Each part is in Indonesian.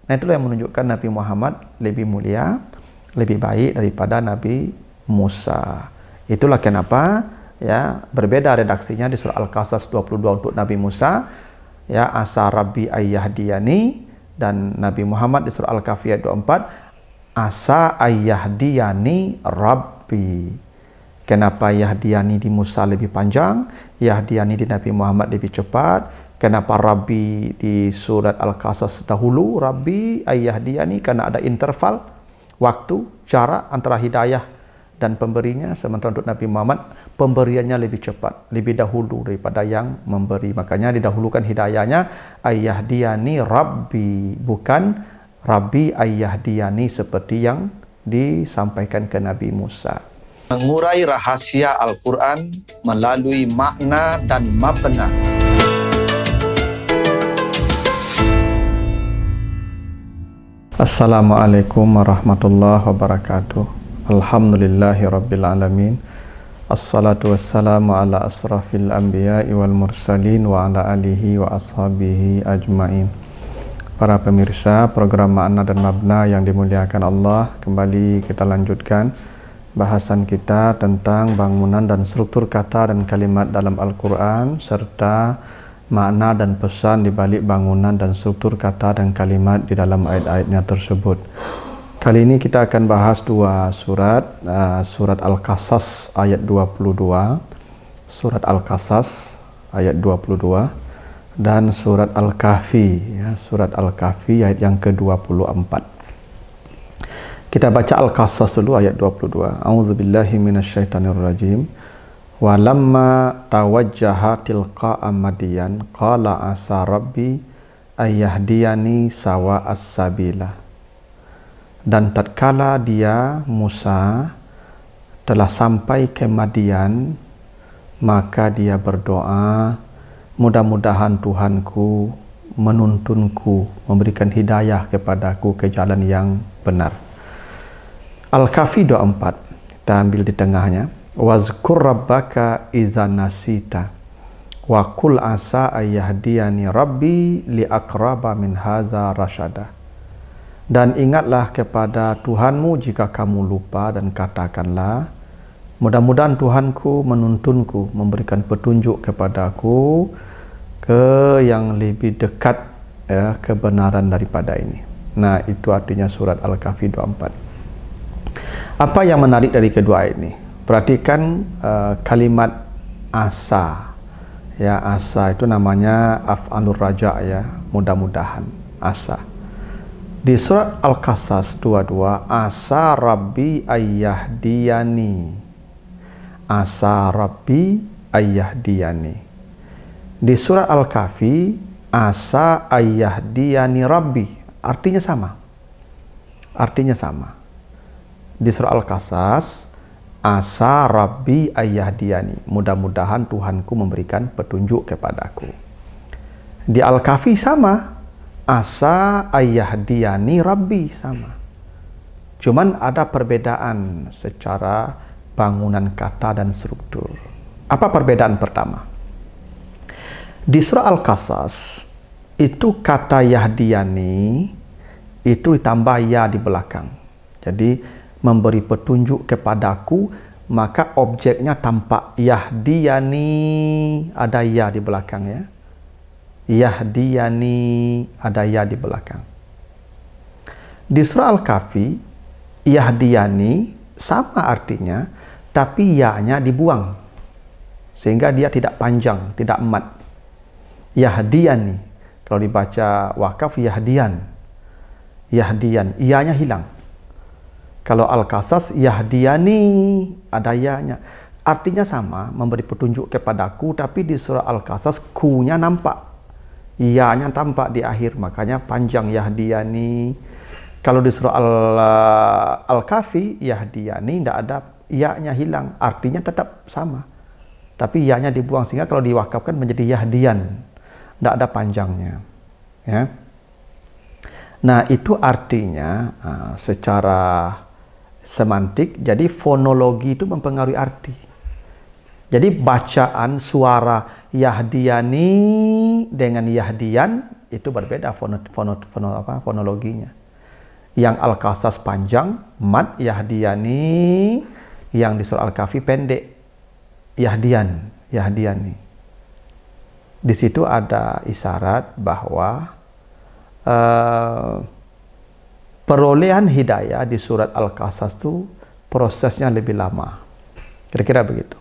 Nah, itulah yang menunjukkan Nabi Muhammad lebih mulia, lebih baik daripada Nabi Musa. Itulah kenapa ya berbeda redaksinya di surah Al-Qasas 22 untuk Nabi Musa, ya asa rabbi ayyahdiyani, dan Nabi Muhammad di surah Al-Kahfi ayat 24 asa ayyahdiyani rabbi. Kenapa yahdiyani di Musa lebih panjang, yahdiyani di Nabi Muhammad lebih cepat? Kenapa Rabbi di surat Al-Qasas dahulu, Rabbi ayyahdiyani, karena ada interval waktu, jarak antara hidayah dan pemberinya. Sementara untuk Nabi Muhammad pemberiannya lebih cepat, lebih dahulu daripada yang memberi. Makanya didahulukan hidayahnya ayyahdiyani Rabbi, bukan Rabbi ayyahdiyani seperti yang disampaikan ke Nabi Musa. Mengurai rahasia Al-Quran melalui makna dan mabna. Assalamualaikum warahmatullahi wabarakatuh. Alhamdulillahi rabbil alamin. Assalatu wassalamu ala asrafil anbiya'i wal mursalin wa ala alihi wa ashabihi ajmain. Para pemirsa program Makna dan Mabna yang dimuliakan Allah, kembali kita lanjutkan bahasan kita tentang bangunan dan struktur kata dan kalimat dalam Al-Quran, serta makna dan pesan di balik bangunan dan struktur kata dan kalimat di dalam ayat-ayatnya tersebut. Kali ini kita akan bahas dua surat, surat Al-Qasas ayat 22, surat Al-Qasas ayat 22, dan surat Al-Kahfi, ya, surat Al-Kahfi ayat yang ke-24. Kita baca Al-Qasas dulu ayat 22. A'udzubillahi minasyaitonirrajim. Wa lamma tawajjaha tilqa'a Madyan qala asa rabbi ayyahdiyani sawa as-sabila. Dan tatkala dia Musa telah sampai ke Madian, maka dia berdoa, mudah-mudahan Tuhanku menuntunku, memberikan hidayah kepadaku ke jalan yang benar. Al-Kahfi 24, kita ambil di tengahnya. Wazkur rabbaka iza nasita wa qul asa ayyahdiyani rabbi li aqraba min haza rasyada. Dan ingatlah kepada Tuhanmu jika kamu lupa, dan katakanlah, mudah-mudahan Tuhanku menuntunku, memberikan petunjuk kepadaku ke yang lebih dekat, ya, kebenaran daripada ini. Nah, itu artinya surat Al-Kahfi 24. Apa yang menarik dari kedua ayat ini? Perhatikan kalimat asa, ya, asa itu namanya af'alur raja, ya, mudah-mudahan, asa. Di surat Al-Qasas 22, asa rabbi ayyahdiyani, asa rabbi ayyahdiyani. Di surat Al-Kahfi asa ayyahdiyani rabbi, artinya sama, artinya sama. Di surah Al-Qasas asa rabbi ayyahdiyani, mudah-mudahan Tuhanku memberikan petunjuk kepadaku. Di Al-Kahfi sama, asa ayyahdiyani rabbi, sama. Cuman ada perbedaan secara bangunan kata dan struktur. Apa perbedaan pertama? Di surah Al-Qasas itu kata yahdiyani itu ditambah ya di belakang. Jadi memberi petunjuk kepadaku, maka objeknya tampak yahdiyani, ada ya di belakang, ya. Yahdiyani, ada ya di belakang. Di surah Al-Kahfi yahdiyani sama artinya, tapi ya-nya dibuang sehingga dia tidak panjang, tidak mat. Yahdiyani, kalau dibaca wakaf yahdiyan, yahdiyan, iya-nya hilang. Kalau Al-Qasas yahdiyani, ada ya-nya. Artinya sama, memberi petunjuk kepadaku, tapi di surah Al-Qasas ku-nya nampak, ya-nya tampak di akhir, makanya panjang yahdiyani. Kalau di surah Al-Kahfi yahdiyani, tidak ada ya-nya, hilang, artinya tetap sama, tapi ya-nya dibuang, sehingga kalau diwakafkan menjadi yahdiyan, tidak ada panjangnya, ya. Nah, itu artinya secara semantik, jadi fonologi itu mempengaruhi arti. Jadi bacaan suara Yahdiyani dengan Yahdian itu berbeda fonologinya. Yang Al-Qasas panjang, mad Yahdiyani, yang di surah Al-Kahfi pendek, Yahdiyani. Di situ ada isyarat bahwa perolehan hidayah di surat Al-Qasas itu prosesnya lebih lama. Kira-kira begitu.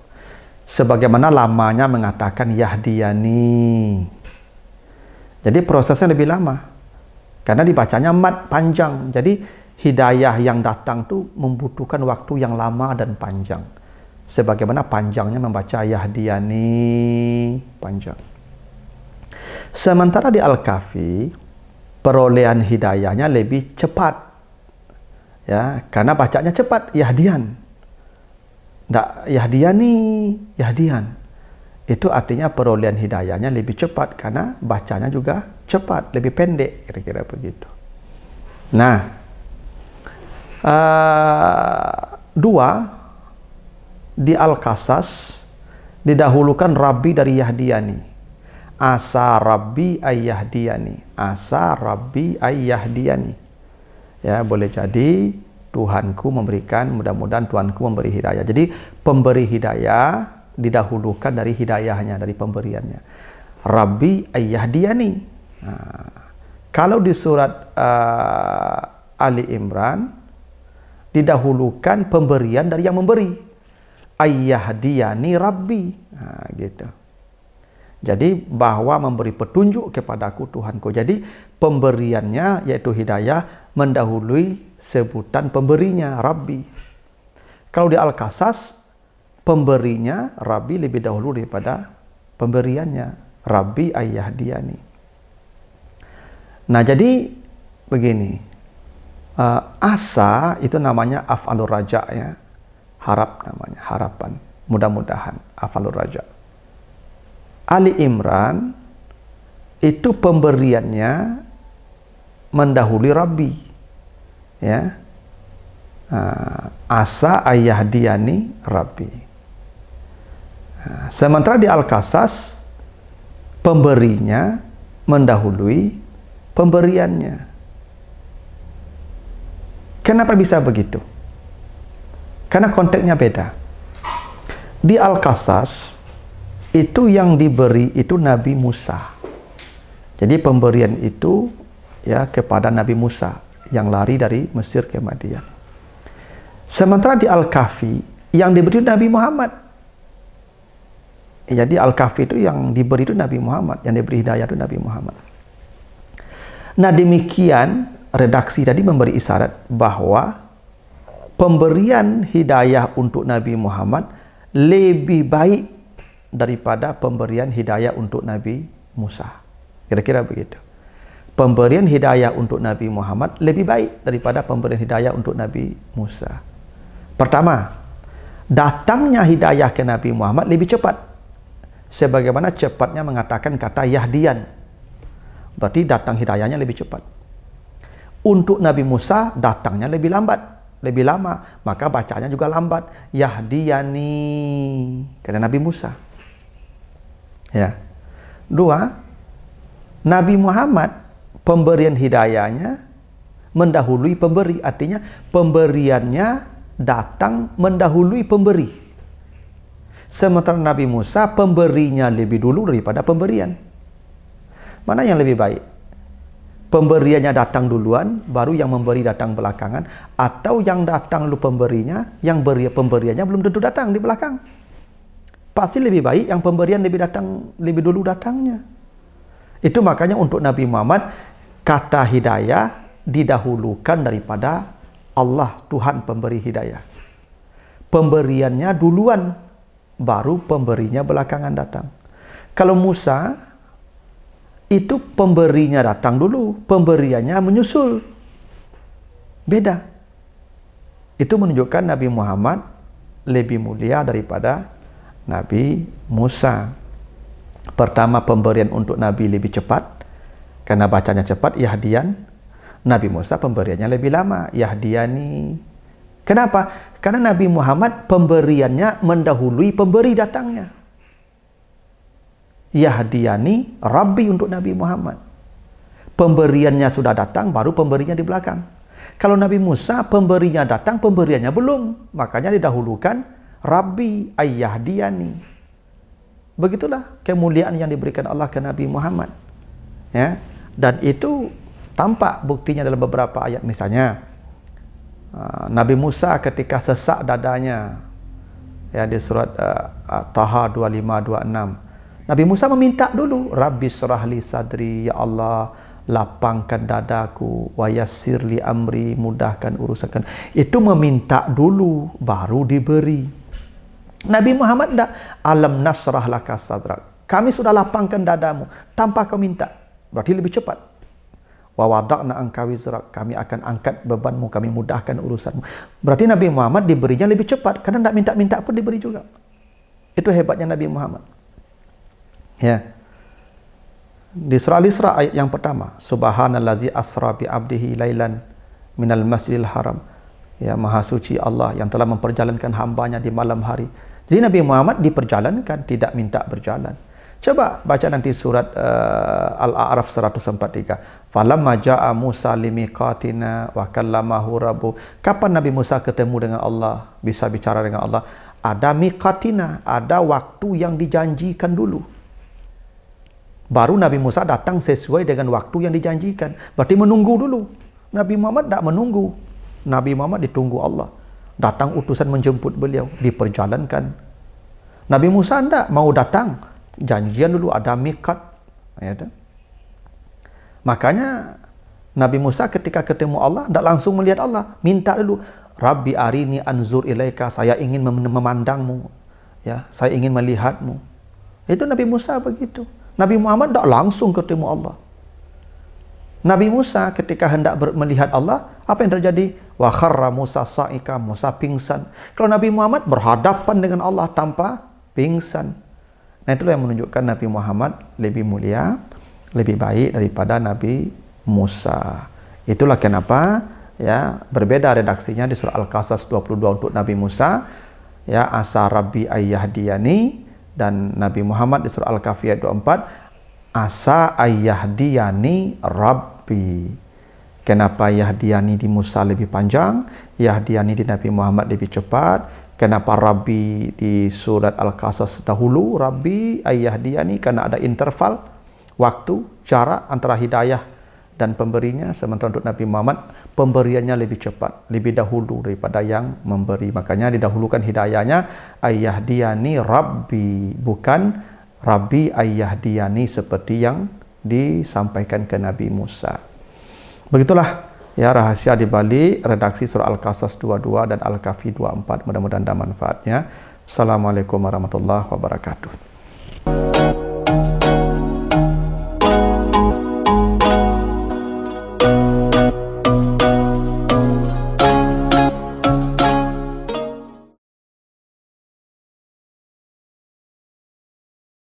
Sebagaimana lamanya mengatakan Yahdiyani. Jadi prosesnya lebih lama. Karena dibacanya mad panjang. Jadi hidayah yang datang itu membutuhkan waktu yang lama dan panjang. Sebagaimana panjangnya membaca Yahdiyani panjang. Sementara di Al-Kahfi perolehan hidayahnya lebih cepat. Ya, karena bacanya cepat, Yahdian. Nggak Yahdian. Itu artinya perolehan hidayahnya lebih cepat karena bacanya juga cepat, lebih pendek, kira-kira begitu. Nah, dua, di Al-Qasas didahulukan Rabbi dari Yahdiyani. Asa Rabbi ayyahdiyani. Asa Rabbi ayyahdiyani. Ya, boleh jadi Tuhanku memberikan, mudah-mudahan Tuhanku memberi hidayah. Jadi pemberi hidayah didahulukan dari hidayahnya, dari pemberiannya. Rabbi ayyahdiyani. Nah, kalau di surat Ali Imran didahulukan pemberian dari yang memberi. Ayyahdiyani Rabbi. Nah, gitu. Jadi bahwa memberi petunjuk kepadaku Tuhanku. Jadi pemberiannya yaitu hidayah mendahului sebutan pemberinya Rabbi. Kalau di Al-Qasas pemberinya Rabbi lebih dahulu daripada pemberiannya Rabbi ayyahdiyani. Nah, jadi begini. Asa itu namanya af'alur raja ya. Harap namanya, harapan. Mudah-mudahan af'alur raja. Ali Imran itu pemberiannya mendahului Rabbi. Ya. Asa ayyahdiyani Rabbi. Sementara di Al-Qasas pemberinya mendahului pemberiannya. Kenapa bisa begitu? Karena konteksnya beda. Di Al-Qasas itu yang diberi itu Nabi Musa. Jadi pemberian itu ya kepada Nabi Musa yang lari dari Mesir ke Madian. Sementara di Al-Kahfi yang diberi Nabi Muhammad. Jadi Al-Kahfi itu yang diberi itu Nabi Muhammad, yang diberi hidayah itu Nabi Muhammad. Nah, demikian redaksi tadi memberi isyarat bahwa pemberian hidayah untuk Nabi Muhammad lebih baik daripada pemberian hidayah untuk Nabi Musa. Kira-kira begitu. Pemberian hidayah untuk Nabi Muhammad lebih baik daripada pemberian hidayah untuk Nabi Musa. Pertama, datangnya hidayah ke Nabi Muhammad lebih cepat. Sebagaimana cepatnya mengatakan kata Yahdian. Berarti datang hidayahnya lebih cepat. Untuk Nabi Musa datangnya lebih lambat, lebih lama, maka bacanya juga lambat. Yahdiyani karena Nabi Musa. Ya. Dua, Nabi Muhammad pemberian hidayahnya mendahului pemberi, artinya pemberiannya datang mendahului pemberi. Sementara Nabi Musa pemberinya lebih dulu daripada pemberian. Mana yang lebih baik? Pemberiannya datang duluan, baru yang memberi datang belakangan, atau yang datang dulu pemberinya, yang pemberiannya belum tentu datang di belakang. Pasti lebih baik yang pemberian lebih dulu datangnya. Itu makanya untuk Nabi Muhammad kata hidayah didahulukan daripada Allah, Tuhan pemberi hidayah. Pemberiannya duluan, baru pemberinya belakangan datang. Kalau Musa itu pemberinya datang dulu, pemberiannya menyusul. Beda. Itu menunjukkan Nabi Muhammad lebih mulia daripada Nabi Musa. Pertama, pemberian untuk Nabi lebih cepat, karena bacanya cepat, Yahdian. Nabi Musa pemberiannya lebih lama, Yahdiyani. Kenapa? Karena Nabi Muhammad pemberiannya mendahului pemberi datangnya. Yahdiyani Rabbi untuk Nabi Muhammad. Pemberiannya sudah datang, baru pemberinya di belakang. Kalau Nabi Musa pemberinya datang, pemberiannya belum. Makanya didahulukan Rabbi Ayyahdiyani. Begitulah kemuliaan yang diberikan Allah ke Nabi Muhammad. Ya, dan itu tampak buktinya dalam beberapa ayat. Misalnya Nabi Musa ketika sesak dadanya, ya, di surat Taha 25-26, Nabi Musa meminta dulu, Rabbi syrahli sadri, ya Allah lapangkan dadaku, wa yassirli amri, mudahkan urusankan. Itu meminta dulu baru diberi. Nabi Muhammad tidak, alam nasrah laka sadrak, kami sudah lapangkan dadamu tanpa kau minta, berarti lebih cepat. Wa wada'na anka wizrak, kami akan angkat bebanmu, kami mudahkan urusanmu. Berarti Nabi Muhammad diberinya lebih cepat, karena tidak minta-minta pun diberi juga. Itu hebatnya Nabi Muhammad. Ya. Di surah Al-Isra ayat yang pertama, subhanallazi asra bi abdihi lailan minal masjidil haram. Ya, maha suci Allah yang telah memperjalankan hambanya di malam hari. Jadi Nabi Muhammad diperjalankan, tidak minta berjalan. Coba baca nanti surat Al-A'raf 143. Falamma ja'a Musa limiqatina wa kallamahu rabbuh. Kapan Nabi Musa ketemu dengan Allah, bisa bicara dengan Allah? Ada miqatina, ada waktu yang dijanjikan dulu. Baru Nabi Musa datang sesuai dengan waktu yang dijanjikan. Berarti menunggu dulu. Nabi Muhammad tidak menunggu. Nabi Muhammad ditunggu Allah. Datang utusan menjemput beliau, diperjalankan. Nabi Musa tidak mau datang, janjian dulu, ada miqat. Ya, makanya Nabi Musa ketika ketemu Allah tidak langsung melihat Allah, minta dulu, Rabbi arini anzur ilaika, saya ingin memandangmu, ya, saya ingin melihatmu. Itu Nabi Musa begitu. Nabi Muhammad tidak langsung ketemu Allah. Nabi Musa ketika hendak melihat Allah, apa yang terjadi? Wa kharra Musa sa'ika, Musa pingsan. Kalau Nabi Muhammad berhadapan dengan Allah tanpa pingsan. Nah, itulah yang menunjukkan Nabi Muhammad lebih mulia, lebih baik daripada Nabi Musa. Itulah kenapa, ya, berbeda redaksinya di surah Al-Qasas 22 untuk Nabi Musa, ya, asa Rabbi ayyahdiyani, dan Nabi Muhammad di surah Al-Kahfi ayat 24, asa ayyahdiyani Rabbi. Kenapa Yahdiyani di Musa lebih panjang, Yahdiyani di Nabi Muhammad lebih cepat? Kenapa Rabbi di surat Al-Qasas dahulu, Rabbi Ayyahdiyani? Karena ada interval waktu, jarak antara hidayah dan pemberinya. Sementara untuk Nabi Muhammad pemberiannya lebih cepat, lebih dahulu daripada yang memberi. Makanya didahulukan hidayahnya Ayyahdiyani Rabbi, bukan Rabbi Ayyahdiyani seperti yang disampaikan ke Nabi Musa. Begitulah, ya, rahasia di balik redaksi surah Al-Qasas 22 dan Al-Kahfi 24. Mudah-mudahan ada manfaatnya. Assalamualaikum warahmatullahi wabarakatuh.